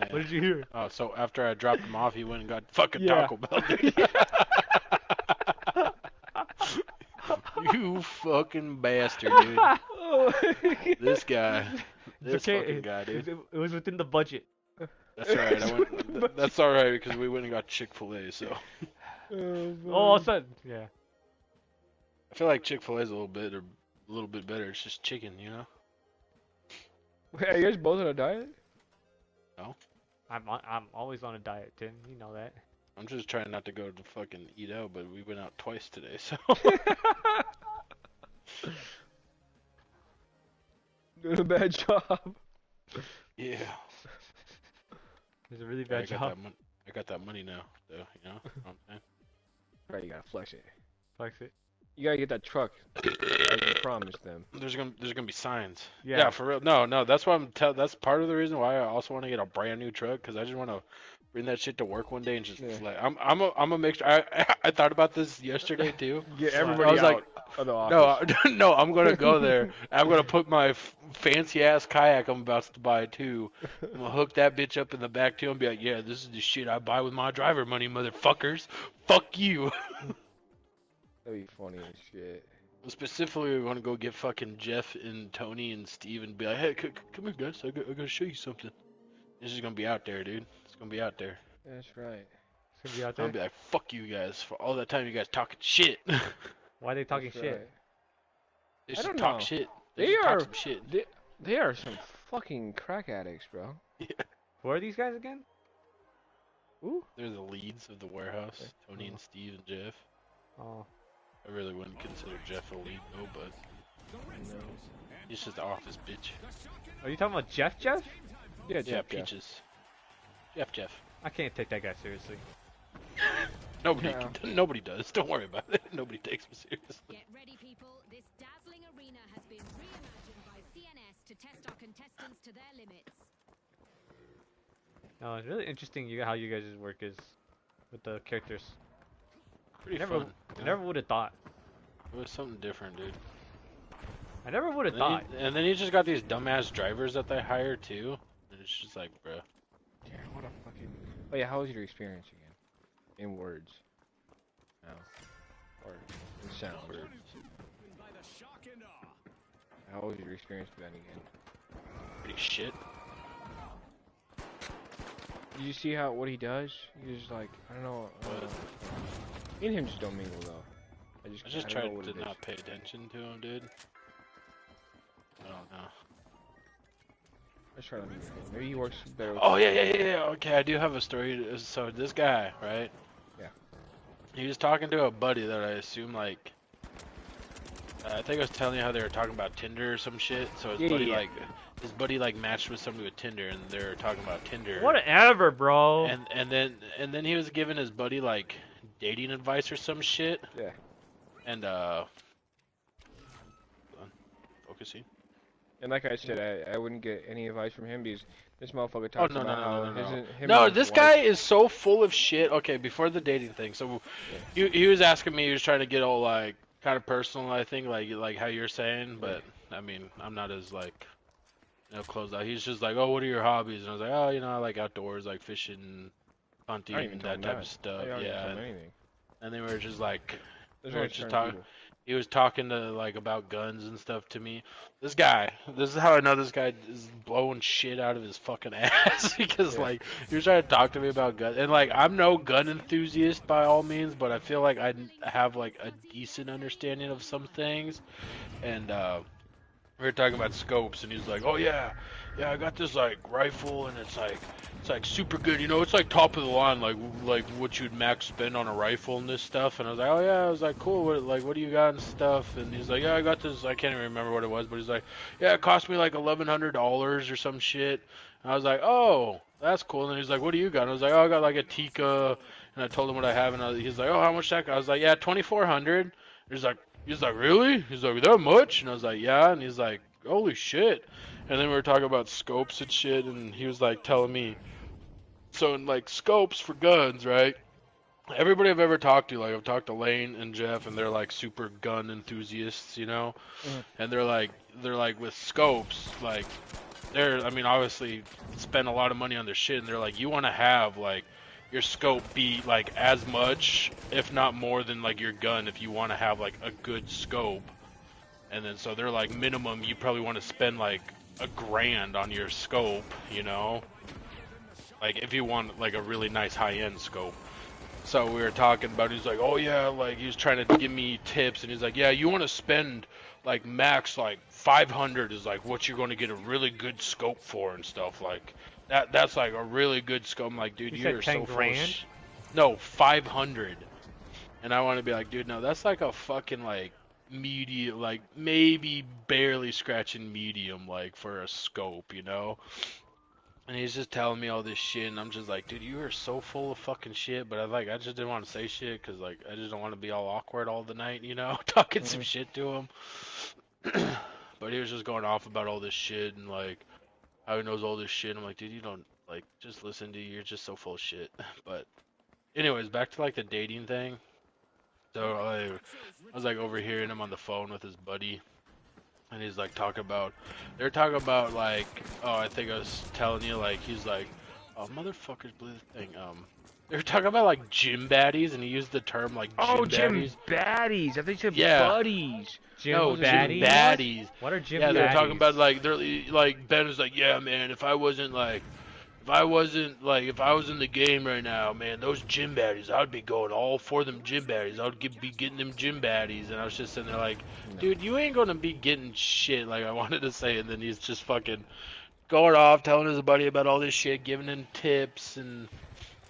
What did you hear? Oh, so after I dropped him off, he went and got fucking Yeah. Taco Bell, dude. You fucking bastard, dude. Oh. This guy. It's This okay. fucking guy, dude. It was within the budget. That's alright. That's alright because we went and got Chick-fil-A, so. Oh, all of a sudden, yeah. I feel like Chick-fil-A is a little bit better. It's just chicken, you know? Wait, are you guys both on a diet? No. I'm always on a diet, Tim. You know that. I'm just trying not to go to fucking eat out, but we went out twice today, so. Doing a bad job. Yeah. It's a really bad job. I got that money now, though, you know what I'm saying? Right, you gotta flex it. Flex it. You gotta get that truck, as you promised them. There's gonna be signs. Yeah. Yeah, for real. No, that's why that's part of the reason why I also want to get a brand new truck, because I just want to bring that shit to work one day and just fly. I'm a mixture. I thought about this yesterday too. Get everybody I was out like, of the office. no, I'm gonna go there. I'm gonna put my fancy ass kayak I'm about to buy too. I'm gonna hook that bitch up in the back too and be like, yeah, this is the shit I buy with my driver money, motherfuckers. Fuck you. That'd be funny as shit. Specifically, we want to go get fucking Jeff and Tony and Steve and be like, hey, come here, guys. I gotta show you something. This is gonna be out there, dude. It's gonna be out there. That's right. It's gonna be out I'm there. gonna be like, fuck you guys for all that time you guys talking shit. Why are they talking That's shit? right. They I just don't talk know. shit. They just are- talk some shit. They are some fucking crack addicts, bro. Who are these guys again? Ooh. They're the leads of the warehouse. Tony and Steve and Jeff. Oh. I really wouldn't consider Jeff a lead though, but he's just the office bitch. Are you talking about Jeff? Jeff? Yeah, Yeah, Jeff. Peaches. Jeff. I can't take that guy seriously. Nobody does. Don't worry about it. Nobody takes me seriously. Get ready, people. This dazzling arena has been reimagined by CNS to test our contestants to their limits. No, it's really interesting how you guys' work is with the characters. Pretty I never, fun. I never would have thought. It was something different, dude. I never would have And thought. and then you just got these dumbass drivers that they hire too. And it's just like, bruh. Yeah, what a fucking. Oh yeah, how was your experience again? In words. No. Or in sound. How was your experience with that again? Pretty shit. Did you see what he does? He's like, I don't know. Me and him just don't mingle though. I just don't tried know what to it is. not pay attention to him, dude. I don't know. Let's try to mingle. Maybe he works better with Oh yeah. Okay, I do have a story. So this guy, right? Yeah. He was talking to a buddy that I assume like. I think I was telling you how they were talking about Tinder or some shit. So his buddy like matched with somebody with Tinder, and they were talking about Tinder. Whatever, bro. And then he was giving his buddy like dating advice or some shit. Yeah. And hold on. Focusing. And like I said, I wouldn't get any advice from him because this motherfucker talks no, about no, how no, no, no. him No, and his this wife- guy is so full of shit. Okay, before the dating thing, so he was asking me, he was trying to get all like kind of personal, I think, like how you're saying, but I mean, I'm not as like, closed out. He's just like, oh, what are your hobbies? And I was like, oh, I like outdoors, like fishing, hunting, I don't even tell that him type that. of stuff. I don't even tell him Yeah. anything. And then we were just like, Those we were are just certain talking. people. He was talking to like about guns and stuff to me. This is how I know this guy is blowing shit out of his fucking ass because like he was trying to talk to me about guns, and like I'm no gun enthusiast by all means, but I feel like I have like a decent understanding of some things, and we were talking about scopes, and he's like, oh yeah, I got this like rifle, and it's like super good, it's like top of the line, like what you'd max spend on a rifle and this stuff. And I was like, oh yeah, I was like, cool, what do you got and stuff? And he's like, yeah, I got this, I can't even remember what it was, but he's like, yeah, it cost me like $1,100 or some shit. And I was like, oh, that's cool. And then he's like, what do you got? And I was like, oh, I got like a Tika, and I told him what I have, and he's like, oh, how much that cost? I was like, yeah, $2,400. He's like, really? He's like, that much? And I was like, yeah. And he's like, holy shit. And then we were talking about scopes and shit, and he was like telling me, so in like scopes for guns, right? Everybody I've ever talked to, like I've talked to Lane and Jeff, and they're like super gun enthusiasts, And they're like with scopes, like I mean, obviously spend a lot of money on their shit, and they're like, you want to have like your scope be like as much, if not more, than like your gun if you want to have like a good scope. And then so they're like, minimum you probably want to spend like $1,000 on your scope, you know, like if you want like a really nice high-end scope. So we were talking about, he's like, oh yeah, like he was trying to give me tips, and he's like, yeah, you want to spend like max like 500 is like what you're going to get a really good scope for and stuff like that. That's like a really good scope. I'm like, dude, You you're said 10 so full of grand? No, 500. And I want to be like, dude, no, that's like a fucking like medium, like maybe barely scratching medium, like for a scope, you know? And he's just telling me all this shit, and I'm just like, dude, you are so full of fucking shit. But I just didn't want to say shit, because like I just don't want to be all awkward all the night, you know, talking some shit to him. But he was just going off about all this shit, and like how he knows all this shit. I'm like, dude, you don't, like, just listen to you. You're just so full of shit. But anyways, back to like the dating thing. So I was like overhearing him on the phone with his buddy. And he's like they're talking about like, oh, I think I was telling you, like, he's like, oh, motherfuckers, believe the thing. They're talking about like gym baddies, and he used the term like gym baddies. baddies. I think you said Yeah. buddies. Gym No, baddies? gym baddies. What are gym Yeah, baddies? they're talking about like, they're like, Ben was like, yeah, man, if I was in the game right now, man, those gym baddies, I would be going all for them gym baddies. I would be getting them gym baddies. And I was just sitting there like, dude, you ain't gonna be getting shit, like I wanted to say. And then he's just fucking going off, telling his buddy about all this shit, giving him tips and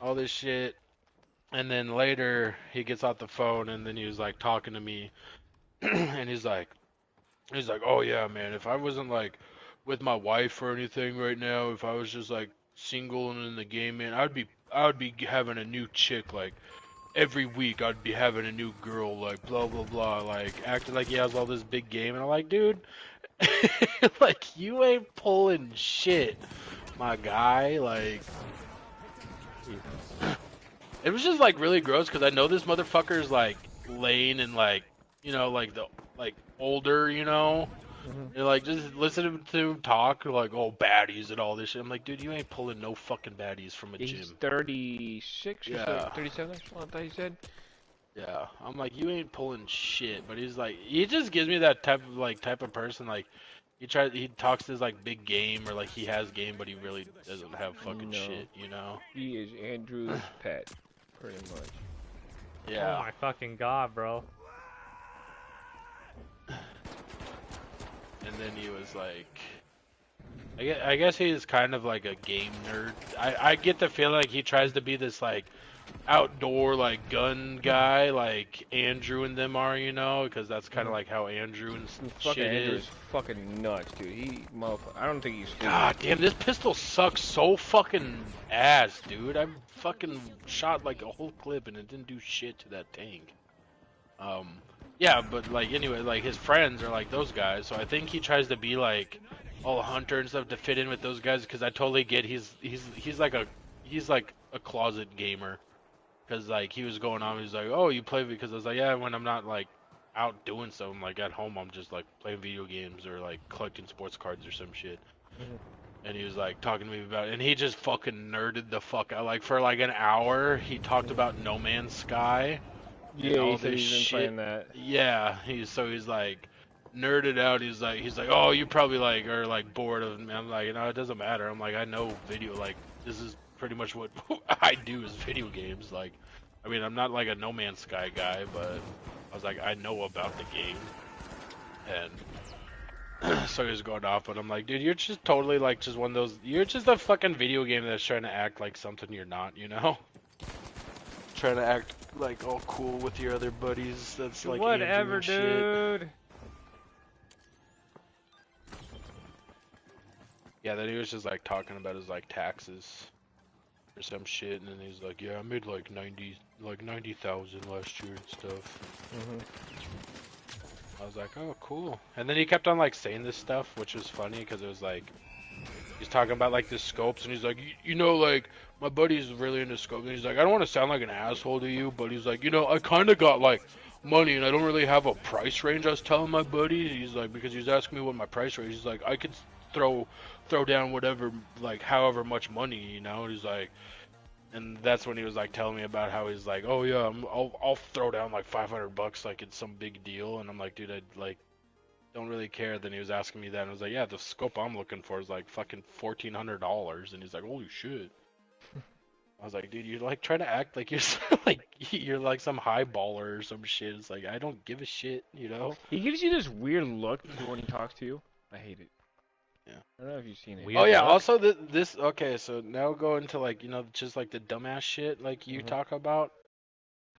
all this shit. And then later he gets off the phone, and then he was like talking to me, and he's like, oh yeah, man, if I wasn't like with my wife or anything right now, if I was just like single and in the game, man, I would be having a new chick like every week. I'd be having a new girl, like blah blah blah, like acting like he has all this big game. And I'm like, dude, like you ain't pulling shit, my guy. Like it was just like really gross, because I know this motherfucker's like lane and like, you know, like the like older, you know. And like just listen to him talk like, oh, baddies and all this shit. I'm like, dude, you ain't pulling no fucking baddies from a He's gym. 36 or Yeah. 37. That's what I thought he said. Yeah, I'm like, you ain't pulling shit. But he's like, he just gives me that type of person, like he talks this like big game, or like he has game, but he really doesn't have fucking No. shit, you know. He is Andrew's pet, pretty much. Yeah. Oh my fucking god, bro. And then he was like, I guess he's kind of like a game nerd. I get the feeling like he tries to be this like outdoor like gun guy, like Andrew and them are, you know, because that's kind of like how Andrew and Fucking shit Andrew is. is fucking nuts, dude. He motherfucker. I don't think he's. God damn, this pistol sucks so fucking ass, dude. I fucking shot like a whole clip and it didn't do shit to that tank. Yeah, but like anyway, like his friends are like those guys, so I think he tries to be like all hunter and stuff to fit in with those guys, because I totally get he's like a closet gamer, because like he was going on, he's like, oh, you play, because I was like, yeah, when I'm not like out doing something, like at home, I'm just like playing video games or like collecting sports cards or some shit. And he was like talking to me about it, and he just fucking nerded the fuck out. Like for like an hour, he talked about No Man's Sky. And Yeah, all he said this he's been shit. playing that. Yeah, he's like nerded out. He's like, oh, you probably like are like bored of me. I'm like, you know, it doesn't matter. I'm like, I know video. Like this is pretty much what I do is video games. Like, I mean, I'm not like a No Man's Sky guy, but I was like, I know about the game. And so he was going off, but I'm like, dude, you're just totally like just one of those. You're just a fucking video game that's trying to act like something you're not, you know? Trying to act like all cool with your other buddies. That's like whatever, Andrew and shit. dude. Yeah, then he was just like talking about his like taxes or some shit, and then he's like, yeah, I made like 90,000 last year and stuff. I was like, oh, cool. And then he kept on like saying this stuff, which was funny, because it was like, he's talking about like the scopes, and he's like, you know, like my buddy's really into scopes, and he's like, I don't want to sound like an asshole to you, but he's like, you know, I kind of got like money, and I don't really have a price range. I was telling my buddy, he's like, because he was asking me what my price range. He's like, throw down whatever, like however much money, you know. He's like, and that's when he was like telling me about how he's like, oh yeah, I'll throw down like $500, like it's some big deal. And I'm like, dude, I like don't really care. Then he was asking me that, and I was like, yeah, the scope I'm looking for is like fucking $1,400. And he's like, holy shit. I was like, dude, you're like trying to act like you're like you're like some high baller or some shit. It's like I don't give a shit, you know? He gives you this weird look when he talks to you. I hate it. Yeah. I don't know if you've seen it. Weird Oh yeah. look? Also, this okay. So now go into like, you know, just like the dumbass shit like you Mhm. talk about.